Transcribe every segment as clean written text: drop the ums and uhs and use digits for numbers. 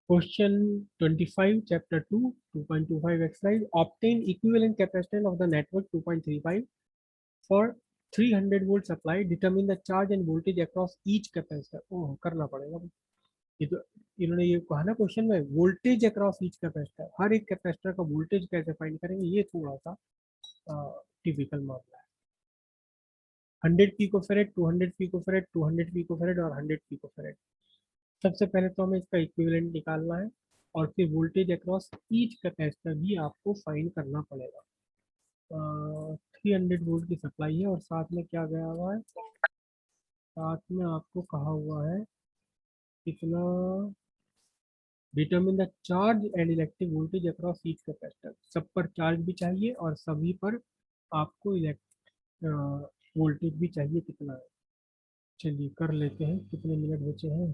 Question 25, chapter 2, 2.25 exercise. Obtain equivalent capacitance of the network 2.35 for 300 volt supply. Determine the charge and voltage across each capacitor. ओह करना पड़ेगा ये तो। इन्होंने ये कहा ना क्वेश्चन में, वोल्टेज अक्रॉस ईच कैपेसिटर, हर एक कैपेसिटर का वोल्टेज कैसे फाइंड करेंगे, ये थोड़ा सा टिपिकल मामला है। 100 पिकोफेरेड, 200 पिकोफेरेड, 200 पिकोफेरेड और 100 पिकोफेरेड। सबसे पहले तो हमें इसका इक्विवेलेंट निकालना है और फिर वोल्टेज अक्रॉस ईच कैपेसिटर भी आपको फाइंड करना पड़ेगा। 300 वोल्ट की सप्लाई है और साथ में क्या गया हुआ है, साथ में आपको कहा हुआ है कितना, determine the charge and electric voltage across each capacitor. सब पर चार्ज भी चाहिए और सभी पर आपको इलेक्ट्रिक वोल्टेज भी चाहिए कितना है। चलिए कर लेते हैं, कितने मिनट बचे हैं।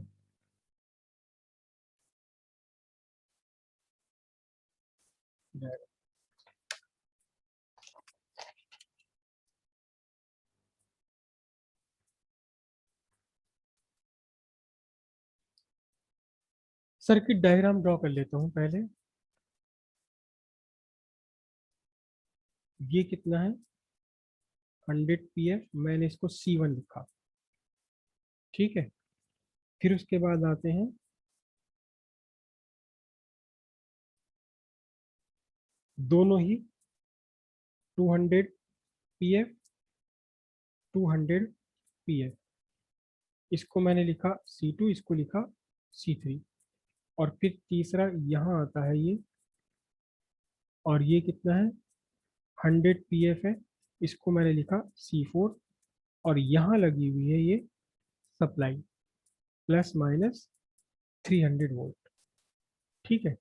सर्किट डायग्राम ड्रॉ कर लेता हूँ पहले। ये कितना है 100 pf, मैंने इसको C1 लिखा, ठीक है। फिर उसके बाद आते हैं दोनों ही 200 pf, 200 pf, इसको मैंने लिखा C2, इसको लिखा C3। और फिर तीसरा यहाँ आता है ये, और ये कितना है 100 pf है, इसको मैंने लिखा C4। और यहाँ लगी हुई है ये सप्लाई प्लस माइनस 300 वोल्ट, ठीक है।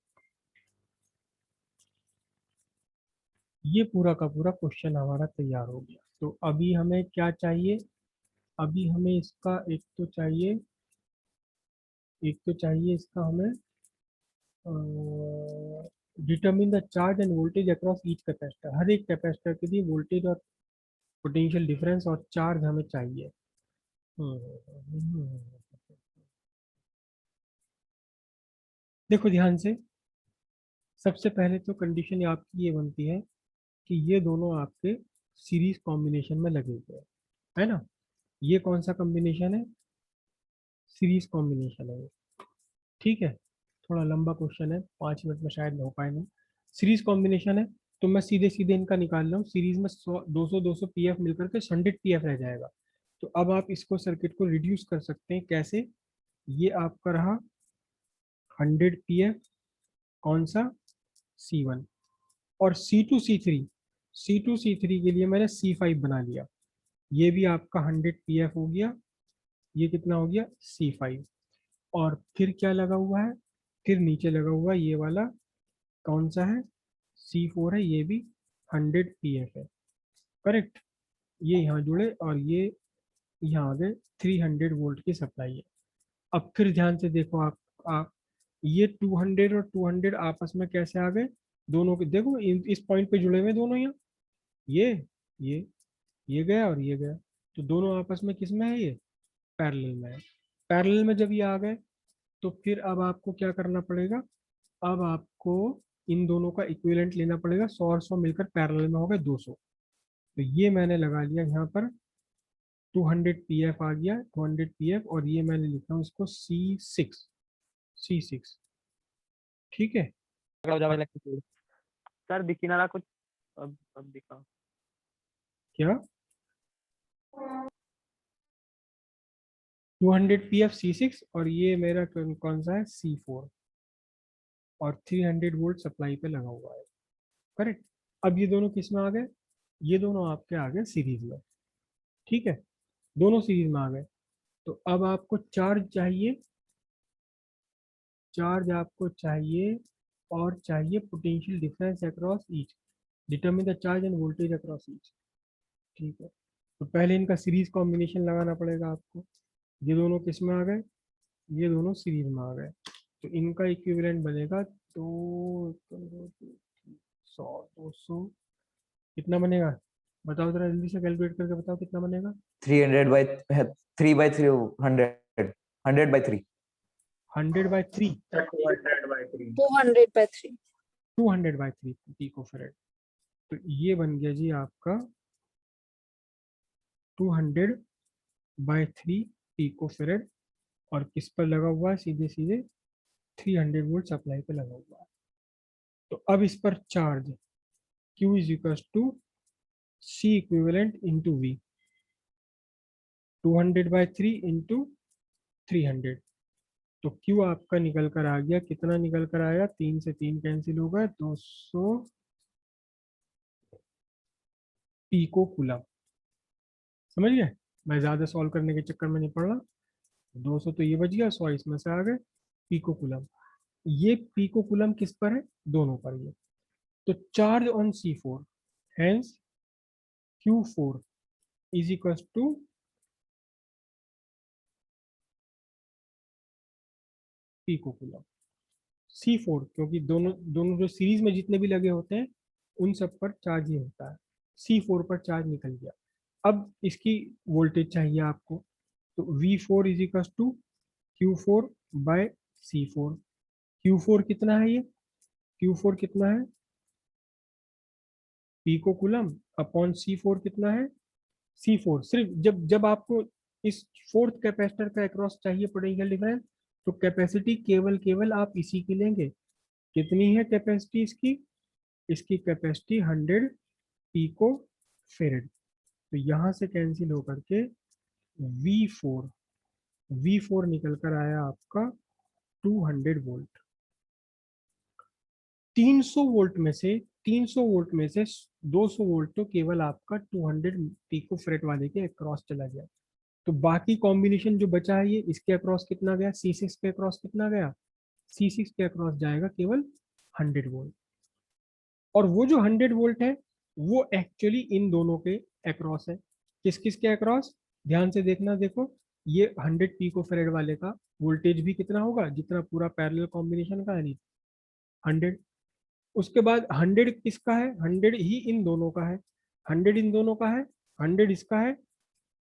ये पूरा का पूरा क्वेश्चन हमारा तैयार हो गया। तो अभी हमें क्या चाहिए, अभी हमें इसका एक तो चाहिए इसका हमें determine the charge and voltage across each capacitor. हर एक कैपेसिटर के लिए वोल्टेज और पोटेंशियल डिफरेंस और चार्ज हमें चाहिए। देखो ध्यान से, सबसे पहले तो कंडीशन आपकी ये बनती है कि ये दोनों आपके सीरीज कॉम्बिनेशन में लगे हुए हैं, है ना। ये कौन सा कॉम्बिनेशन है, सीरीज कॉम्बिनेशन है ये, ठीक है। थोड़ा लंबा क्वेश्चन है, 5 मिनट में शायद हो पाए नहीं। सीरीज कॉम्बिनेशन है तो मैं सीधे सीधे इनका निकाल रहा हूँ। सीरीज में 100 200 200 पीएफ मिलकर के 100 पीएफ रह जाएगा। तो अब आप इसको सर्किट को रिड्यूस कर सकते हैं कैसे, ये आपका रहा 100 पीएफ, कौन सा C1, और C2 C3 के लिए मैंने C5 बना लिया। ये भी आपका 100 पीएफ हो गया, ये कितना हो गया C5। और फिर क्या लगा हुआ है, फिर नीचे लगा हुआ है ये वाला, कौन सा है C4 है, ये भी 100 पीएफ है, करेक्ट। ये यहाँ जुड़े और ये यहाँ आ गए, 300 वोल्ट की सप्लाई है। अब फिर ध्यान से देखो आप ये 200 और 200 आपस में कैसे आ गए, दोनों के देखो इस पॉइंट पे जुड़े हुए दोनों यहाँ, ये ये ये गया और ये गया, तो दोनों आपस में किस में है, ये पैरेलल में है। पैरेलल में जब ये आ गए तो फिर अब आपको क्या करना पड़ेगा, अब आपको इन दोनों का इक्विवेलेंट लेना पड़ेगा। 100 और 100 मिलकर पैरेलल में हो गए 200। तो ये मैंने लगा लिया यहाँ पर 200 पीएफ आ गया, 200 पीएफ, और ये मैंने लिखा हूँ इसको C6, ठीक है। सर दिखी ना रहा कुछ, अब दिखा। क्या 200 पीएफ C6 और ये मेरा कौन सा है C4, और 300 वोल्ट सप्लाई पे लगा हुआ है, करेक्ट। अब ये दोनों किस में आ गए, ये दोनों आपके आ गए सीरीज में, ठीक है। दोनों सीरीज में आ गए। तो अब आपको चार्ज चाहिए, चार्ज आपको चाहिए, और चाहिए potential difference across each. Determine the charge and voltage across each, ठीक है। तो पहले इनका सीरीज कॉम्बिनेशन लगाना पड़ेगा आपको। ये दोनों किस में आ गए, ये दोनों सीरीज में आ गए, तो इनका इक्विवेलेंट बनेगा तो 100 200 कितना बनेगा, बताओ जरा जल्दी से कैलकुलेट करके बताओ कितना बनेगा। 300 by 3 by 3 100 100 by 3 100/3 200/3 200/3 पिकोफैरेड। तो ये बन गया जी आपका 200/3 पिकोफैरेड, और किस पर लगा हुआ है, सीधे सीधे 300 वोल्ट सप्लाई पे लगा हुआ है। तो अब इस पर charge Q is equal to C equivalent into V, 200/3 into 300। तो Q आपका निकल कर आ गया, कितना निकल कर आया, 3 से 3 कैंसिल होगा, 200 पिको कूलम। समझ गए, मैं ज्यादा सॉल्व करने के चक्कर में नहीं पड़ रहा। 200 तो ये बच गया, 100 इसमें से आ गए, पिको कूलम। ये पिको कूलम किस पर है, दोनों पर ये। तो charge on C4, hence Q4 is equal to pico coulomb. C4 क्योंकि दोनों दोनों जो सीरीज में जितने भी लगे होते हैं उन सब पर चार्ज ही होता है। C4 पर चार्ज निकल गया। अब इसकी वोल्टेज चाहिए आपको, तो V4 is equal to Q4/C4। Q4 कितना है, ये Q4 कितना है, पिको कूलम अपॉन C4 कितना है, C4। सिर्फ जब जब आपको इस फोर्थ कैपेसिटर का अक्रॉस चाहिए पोटेंशियल डिफरेंस, तो कैपेसिटी केवल केवल आप इसी की लेंगे। कितनी है कैपेसिटी इसकी, इसकी कैपेसिटी 100 पिको फेरेड। तो यहाँ से कैंसिल होकर के V4 निकल कर आया आपका 200 वोल्ट। 300 वोल्ट में से 200 वोल्ट तो केवल आपका 200 पिको फेरेड वाले के अक्रॉस चला गया। तो बाकी कॉम्बिनेशन जो बचा है ये, इसके अक्रॉस कितना गया, C6 के अक्रॉस कितना गया, C6 के अक्रॉस जाएगा केवल 100 वोल्ट। और वो जो 100 वोल्ट है वो एक्चुअली इन दोनों के अक्रॉस है। किस किस के अक्रॉस, ध्यान से देखना, देखो ये 100 पिको फेरेड वाले का वोल्टेज भी कितना होगा, जितना पूरा पैरेलल कॉम्बिनेशन का है, नहीं 100। उसके बाद 100 किसका है, 100 ही इन दोनों का है, 100 इन दोनों का है, 100 इसका है,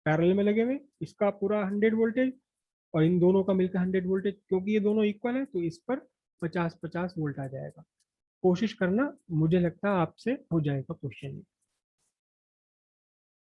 पैरेलल में लगे हुए, इसका पूरा 100 वोल्टेज, और इन दोनों का मिलकर 100 वोल्टेज। क्योंकि ये दोनों इक्वल है तो इस पर 50-50 वोल्ट आ जाएगा। कोशिश करना, मुझे लगता है आपसे हो जाएगा क्वेश्चन।